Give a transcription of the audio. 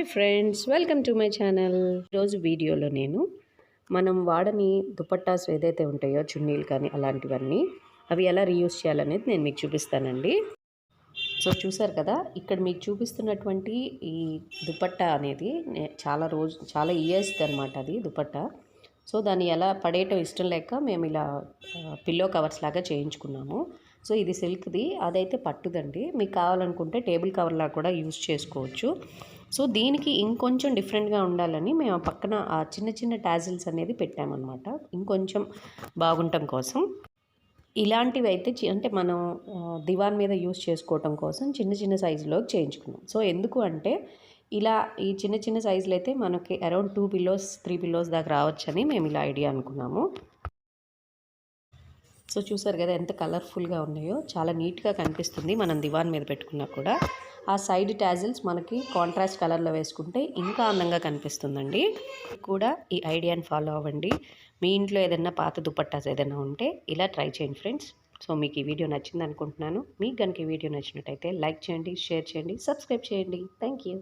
Hi friends, welcome to my channel. ఈరోజు వీడియోలో నేను మనం వాడని దుపట్టాస్ ఏదైతే ఉంటాయో చున్నీలు కానీ అలాంటివన్నీ అవి ఎలా రీయూస్ చేయాలనేది నేను మీకు చూపిస్తానండి. సో చూసారు కదా, ఇక్కడ మీకు చూపిస్తున్నటువంటి ఈ దుపట్టా అనేది చాలా ఇయర్స్ది అనమాట. అది దుపట్టా. సో దాన్ని ఎలా పడేయటం ఇష్టం లేక మేము ఇలా పిల్లో కవర్స్ లాగా చేయించుకున్నాము. సో ఇది సిల్క్ది, అదైతే పట్టుదండి. మీకు కావాలనుకుంటే టేబుల్ కవర్లా కూడా యూజ్ చేసుకోవచ్చు. సో దీనికి ఇంకొంచెం డిఫరెంట్గా ఉండాలని మేము పక్కన ఆ చిన్న చిన్న టాజిల్స్ అనేది పెట్టామన్నమాట, ఇంకొంచెం బాగుండటం కోసం. ఇలాంటివి అయితే అంటే మనం దివాన్ మీద యూస్ చేసుకోవటం కోసం చిన్న చిన్న సైజులోకి చేయించుకున్నాం. సో ఎందుకు అంటే ఇలా ఈ చిన్న చిన్న సైజులు అయితే మనకి అరౌండ్ 2 పిల్లోస్ 3 పిల్లోస్ దాకా రావచ్చని మేము ఇలా ఐడియా అనుకున్నాము. సో చూసారు కదా ఎంత కలర్ఫుల్గా ఉన్నాయో, చాలా నీట్గా కనిపిస్తుంది మనం దివాన్ మీద పెట్టుకున్నా కూడా. ఆ సైడ్ టాజిల్స్ మనకి కాంట్రాస్ట్ కలర్లో వేసుకుంటే ఇంకా అందంగా కనిపిస్తుందండి. కూడా ఈ ఐడియాని ఫాలో అవ్వండి. మీ ఇంట్లో ఏదైనా పాత దుపట్టాస్ ఏదైనా ఉంటే ఇలా ట్రై చేయండి ఫ్రెండ్స్. సో మీకు ఈ వీడియో నచ్చింది అనుకుంటున్నాను. మీకు కనుక ఈ వీడియో నచ్చినట్టయితే లైక్ చేయండి, షేర్ చేయండి, సబ్స్క్రైబ్ చేయండి. Thank you.